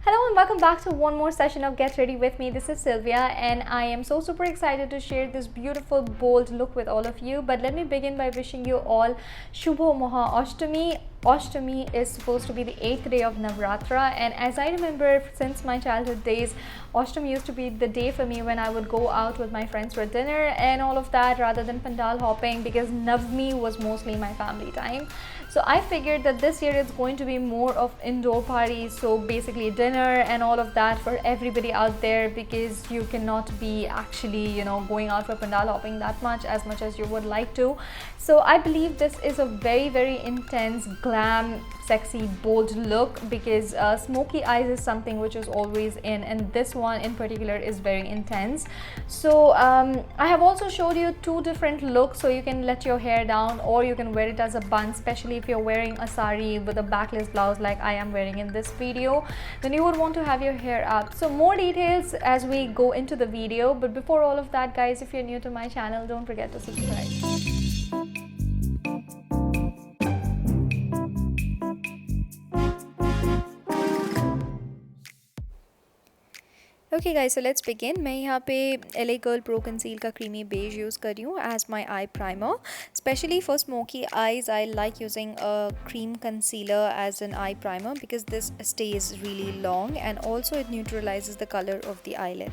Hello and welcome back to one more session of Get Ready With Me. This is Sylvia and I am so super excited to share this beautiful bold look with all of you. But let me begin by wishing you all Shubho Maha Ashtami. Ashtami is supposed to be the 8th day of Navratra, and as I remember since my childhood days, Ashtami used to be the day for me when I would go out with my friends for dinner and all of that rather than pandal hopping, because Navmi was mostly my family time. So I figured that this year it's going to be more of indoor parties, so basically dinner and all of that for everybody out there, because you cannot be actually going out for pandal hopping that much as you would like to. So I believe this is a very intense glam sexy bold look, because smoky eyes is something which is always in, and this one in particular is very intense. So I have also showed you two different looks, so you can let your hair down or you can wear it as a bun, especially if you're wearing a sari with a backless blouse like I am wearing in this video, then you would want to have your hair up. So more details as we go into the video, but before all of that, guys, if you're new to my channel, don't forget to subscribe. Okay guys, so let's begin. मैं यहाँ पे LA Girl Pro Conceal का creamy beige use कर रही हूँ as my eye primer. Especially for smoky eyes, I like using a cream concealer as an eye primer because this stays really long and also it neutralizes the color of the eyelid.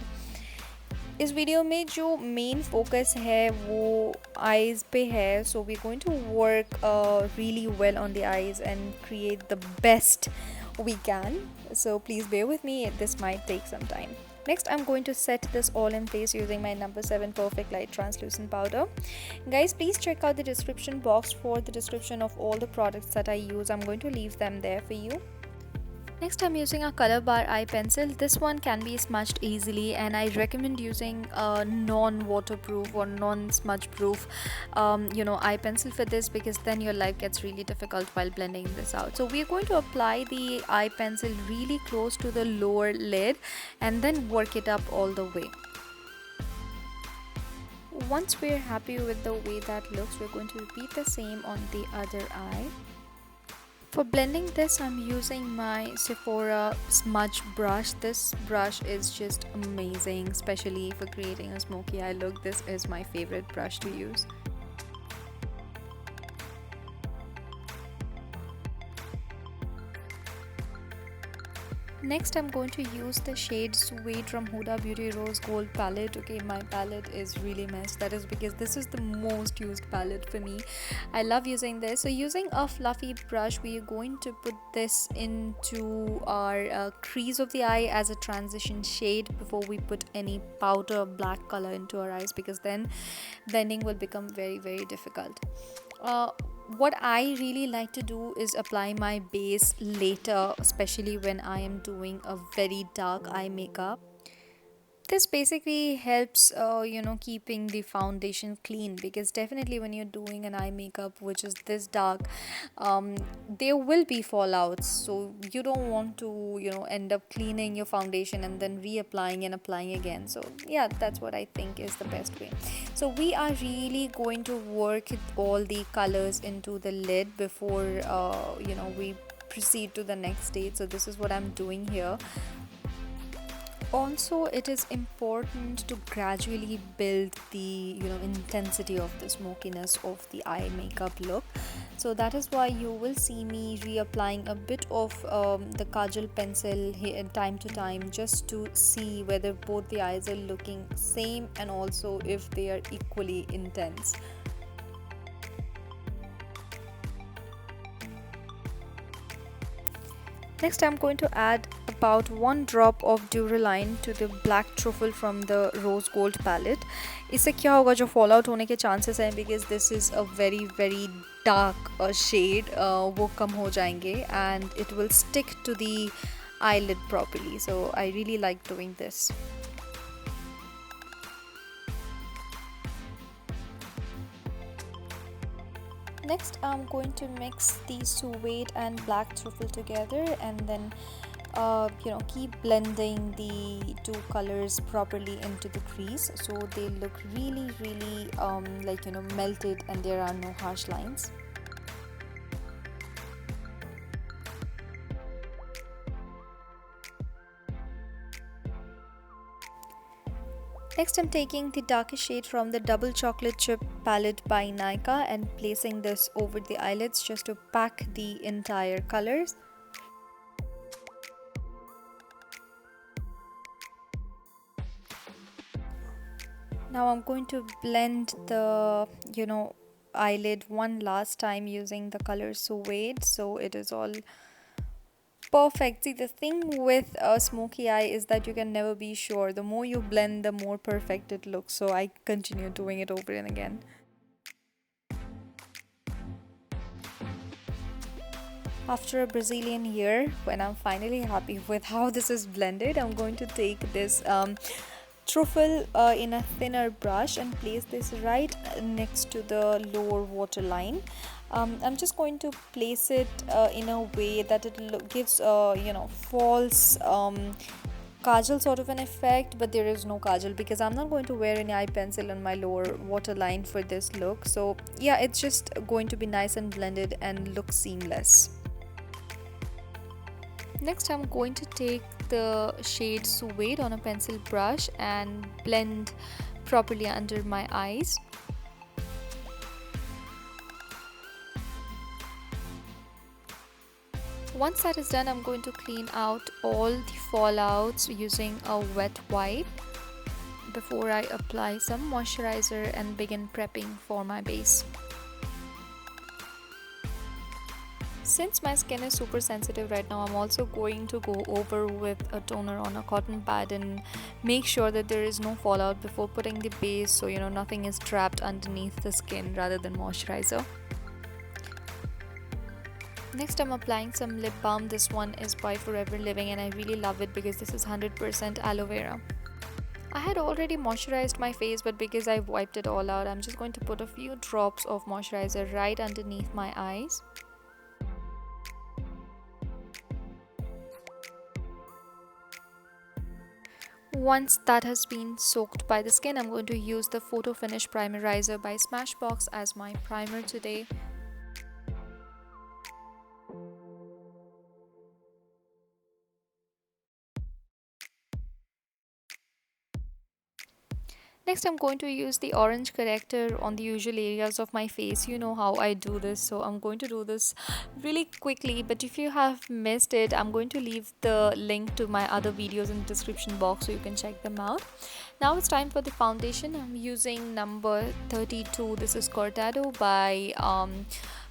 इस video में जो main focus है वो eyes पे है, so we're going to work really well on the eyes and create the best we can. So please bear with me, this might take some time. Next, I'm going to set this all in place using my number 7 Perfect Light Translucent Powder. Guys, please check out the description box for the description of all the products that I use. I'm going to leave them there for you. Next, I'm using a color bar eye pencil. This one can be smudged easily and I recommend using a non-waterproof or non-smudge proof eye pencil for this, because then your life gets really difficult while blending this out. So we're going to apply the eye pencil really close to the lower lid and then work it up all the way. Once we're happy with the way that looks, we're going to repeat the same on the other eye. For blending this, I'm using my Sephora smudge brush. This brush is just amazing, especially for creating a smoky eye look. This is my favorite brush to use. Next, I'm going to use the shade Sweet from Huda Beauty Rose Gold palette. Okay, my palette is really messed. That is because this is the most used palette for me. I love using this. So using a fluffy brush, we are going to put this into our crease of the eye as a transition shade before we put any powder black color into our eyes, because then blending will become very difficult. What I really like to do is apply my base later, especially when I am doing a very dark eye makeup. This basically helps keeping the foundation clean, because definitely when you're doing an eye makeup which is this dark, there will be fallouts, so you don't want to end up cleaning your foundation and then reapplying and applying again. So yeah, that's what I think is the best way. So we are really going to work all the colors into the lid before we proceed to the next stage. So this is what I'm doing here. Also, it is important to gradually build the intensity of the smokiness of the eye makeup look. So that is why you will see me reapplying a bit of the kajal pencil here time to time, just to see whether both the eyes are looking same and also if they are equally intense. Next, I'm going to add about 1 drop of Duraline to the black truffle from the rose gold palette. इससे क्या होगा, जो fallout होने के chances हैं, because this is a very dark shade, वो कम हो जाएंगे and it will stick to the eyelid properly. So I really like doing this. Next, I'm going to mix the suede and black truffle together and then keep blending the two colors properly into the crease, so they look really melted and there are no harsh lines. Next, I'm taking the darkest shade from the Double Chocolate Chip palette by Nykaa and placing this over the eyelids just to pack the entire colors. Now I'm going to blend the, eyelid one last time using the color Suede, so it is all perfect. See, the thing with a smoky eye is that you can never be sure. The more you blend, the more perfect it looks. So I continue doing it over and again. After a Brazilian year, when I'm finally happy with how this is blended, I'm going to take this truffle in a thinner brush and place this right next to the lower waterline. I'm just going to place it in a way that it gives false kajal sort of an effect, but there is no kajal because I'm not going to wear any eye pencil on my lower waterline for this look. So yeah, it's just going to be nice and blended and look seamless. Next, I'm going to take the shade Suede on a pencil brush and blend properly under my eyes. Once that is done, I'm going to clean out all the fallouts using a wet wipe before I apply some moisturizer and begin prepping for my base. Since my skin is super sensitive right now, I'm also going to go over with a toner on a cotton pad and make sure that there is no fallout before putting the base, so nothing is trapped underneath the skin rather than moisturizer. Next, I'm applying some lip balm. This one is by Forever Living and I really love it because this is 100% aloe vera. I had already moisturized my face, but because I've wiped it all out, I'm just going to put a few drops of moisturizer right underneath my eyes. Once that has been soaked by the skin, I'm going to use the Photo Finish Primerizer by Smashbox as my primer today. Next, I'm going to use the orange corrector on the usual areas of my face. You know how I do this, so I'm going to do this really quickly. But if you have missed it, I'm going to leave the link to my other videos in the description box so you can check them out. Now it's time for the foundation. I'm using number 32. This is Cortado by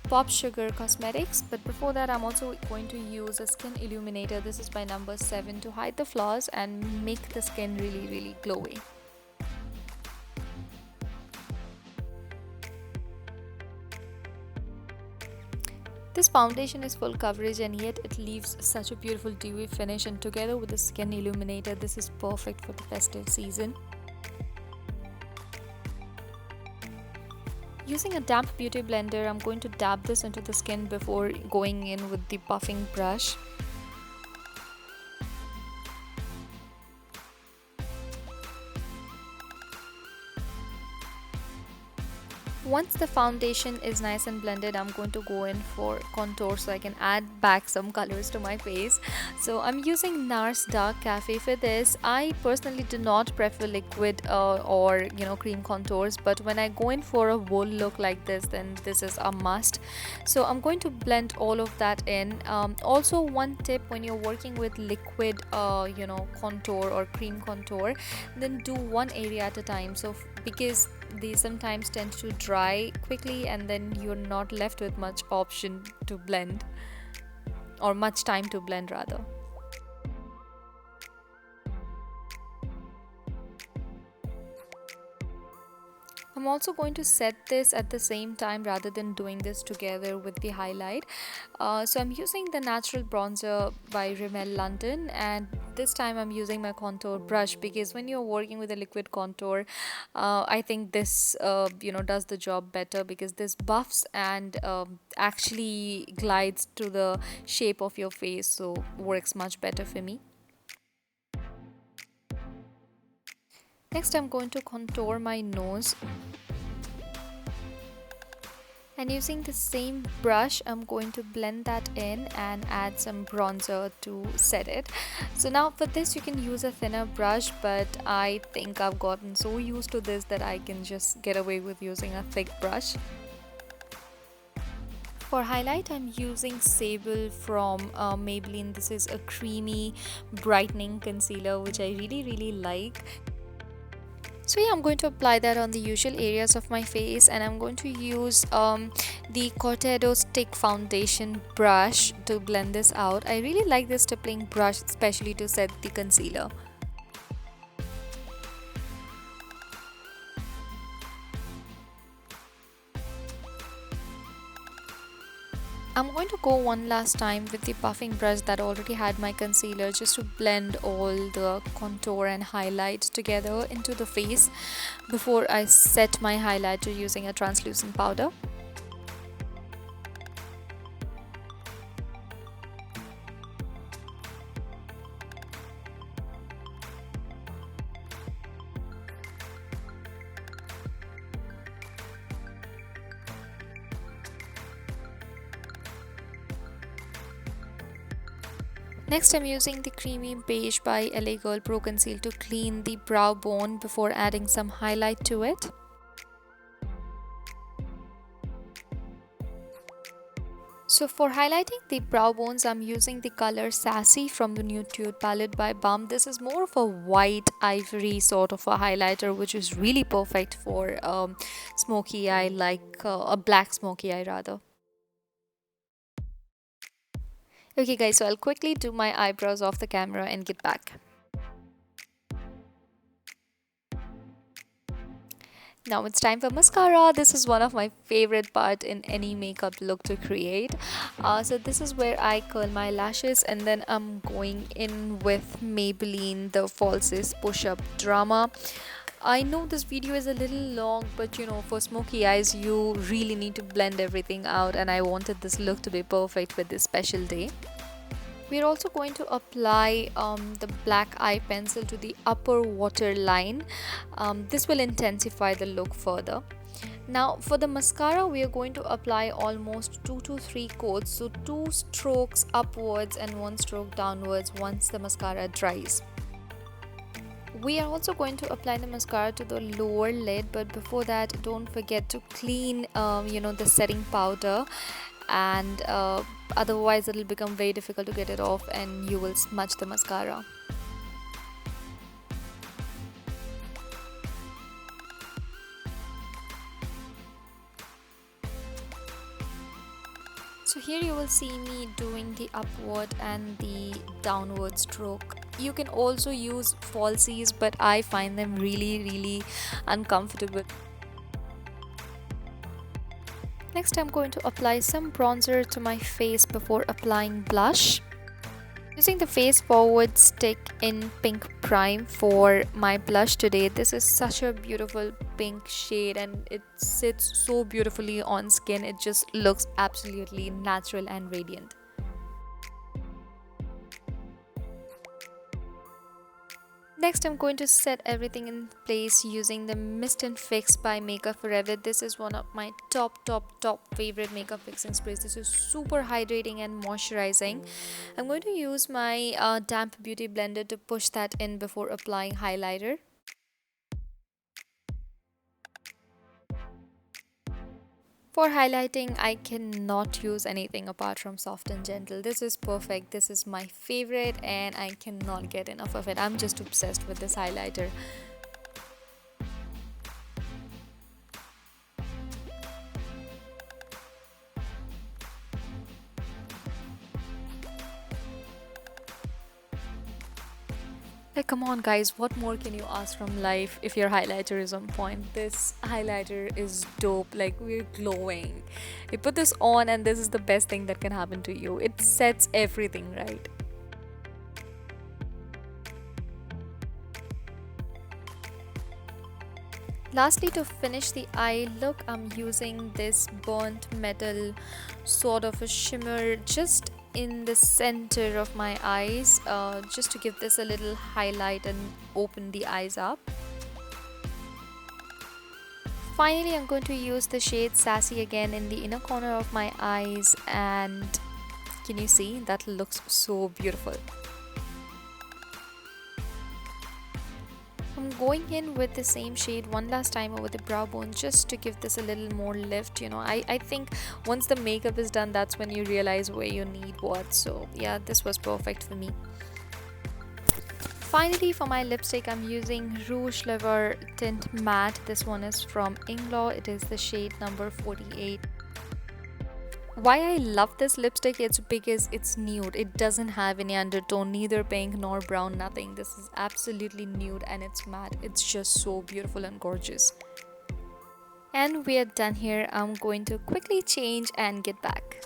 Pop Sugar Cosmetics. But before that, I'm also going to use a skin illuminator. This is by number 7 to hide the flaws and make the skin really glowy. This foundation is full coverage and yet it leaves such a beautiful dewy finish, and together with the skin illuminator, this is perfect for the festive season. Using a damp beauty blender, I'm going to dab this into the skin before going in with the buffing brush. Once the foundation is nice and blended, I'm going to go in for contour so I can add back some colors to my face. So I'm using NARS Dark Cafe for this. I personally do not prefer liquid or cream contours, but when I go in for a bold look like this, then this is a must. So I'm going to blend all of that in. Also, one tip: when you're working with liquid contour or cream contour, then do one area at a time. So because they sometimes tend to dry quickly and then you're not left with much option to blend, or much time to blend rather. I'm also going to set this at the same time rather than doing this together with the highlight. So I'm using the Natural Bronzer by Rimmel London, and this time I'm using my contour brush because when you're working with a liquid contour, I think this does the job better because this buffs and actually glides to the shape of your face, so works much better for me. Next, I'm going to contour my nose. And using the same brush, I'm going to blend that in and add some bronzer to set it. So now for this you can use a thinner brush, but I think I've gotten so used to this that I can just get away with using a thick brush. For highlight, I'm using Sable from Maybelline. This is a creamy brightening concealer which I really like. So yeah, I'm going to apply that on the usual areas of my face, and I'm going to use the Cortado stick foundation brush to blend this out. I really like this stippling brush, especially to set the concealer. I'm going to go one last time with the puffing brush that already had my concealer, just to blend all the contour and highlight together into the face before I set my highlighter using a translucent powder. Next, I'm using the creamy beige by LA Girl Pro Conceal to clean the brow bone before adding some highlight to it. So for highlighting the brow bones, I'm using the color Sassy from the Nude Tude palette by BAM. This is more of a white ivory sort of a highlighter, which is really perfect for smoky eye, like a black smoky eye rather. Okay guys, so I'll quickly do my eyebrows off the camera and get back. Now it's time for mascara. This is one of my favorite part in any makeup look to create. So this is where I curl my lashes, and then I'm going in with Maybelline the Falsies Push Up Drama. I know this video is a little long, but you know, for smoky eyes you really need to blend everything out, and I wanted this look to be perfect with this special day. We're also going to apply the black eye pencil to the upper waterline. This will intensify the look further. Now for the mascara, we are going to apply almost 2 to 3 coats, so 2 strokes upwards and 1 stroke downwards once the mascara dries. We are also going to apply the mascara to the lower lid, but before that don't forget to clean the setting powder, and otherwise it will become very difficult to get it off and you will smudge the mascara. So here you will see me doing the upward and the downward stroke. You can also use falsies, but I find them really uncomfortable. Next, I'm going to apply some bronzer to my face before applying blush. Using the face forward stick in pink prime for my blush today. This is such a beautiful pink shade and it sits so beautifully on skin. It just looks absolutely natural and radiant. Next, I'm going to set everything in place using the Mist and Fix by Makeup Forever. This is one of my top favorite makeup fixing sprays. This is super hydrating and moisturizing. I'm going to use my damp beauty blender to push that in before applying highlighter. For highlighting, I cannot use anything apart from Soft and Gentle. This is perfect. This is my favorite and I cannot get enough of it. I'm just obsessed with this highlighter. Like, come on guys, what more can you ask from life if your highlighter is on point? This highlighter is dope. Like, we're glowing. You put this on and this is the best thing that can happen to you. It sets everything right. Lastly, to finish the eye look, I'm using this burnt metal sort of a shimmer just in the center of my eyes, just to give this a little highlight and open the eyes up. Finally, I'm going to use the shade Sassy again in the inner corner of my eyes, and can you see? That looks so beautiful. I'm going in with the same shade one last time over the brow bone just to give this a little more lift. You know, I think once the makeup is done, that's when you realize where you need what. So yeah, this was perfect for me. Finally, for my lipstick, I'm using Rouge&Levres Tint Matte. This one is from Inglot. It is the shade number 48. Why I love this lipstick, it's because it's nude. It doesn't have any undertone, neither pink nor brown, nothing. This is absolutely nude and it's matte. It's just so beautiful and gorgeous. And we are done here. I'm going to quickly change and get back.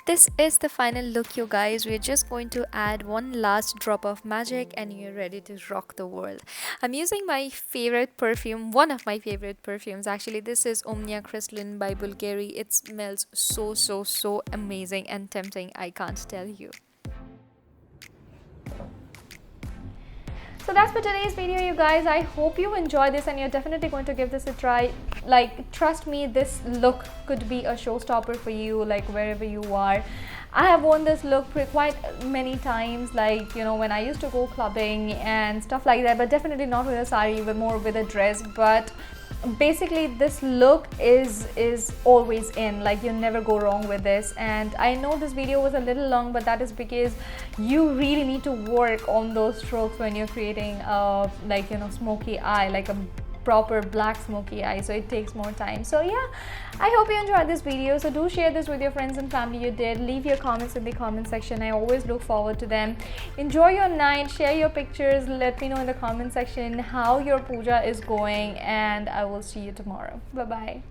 This is the final look, you guys. We're just going to add one last drop of magic and you're ready to rock the world. I'm using my favorite perfume, one of my favorite perfumes actually. This is Omnia Crystalline by Bulgari. It smells so amazing and tempting, I can't tell you. So that's for today's video, you guys. I hope you enjoyed this and you're definitely going to give this a try. Like, trust me, this look could be a showstopper for you, like wherever you are. I have worn this look quite many times, like, you know, when I used to go clubbing and stuff like that, but definitely not with a sari, but more with a dress. But basically this look is always in, like you never go wrong with this. And I know this video was a little long, but that is because you really need to work on those strokes when you're creating like, you know, smoky eye, like a proper black smoky eye, so it takes more time. So yeah, I hope you enjoyed this video. So do share this with your friends and family. You did leave your comments in the comment section. I always look forward to them. Enjoy your night, share your pictures, let me know in the comment section how your puja is going, and I will see you tomorrow. Bye bye.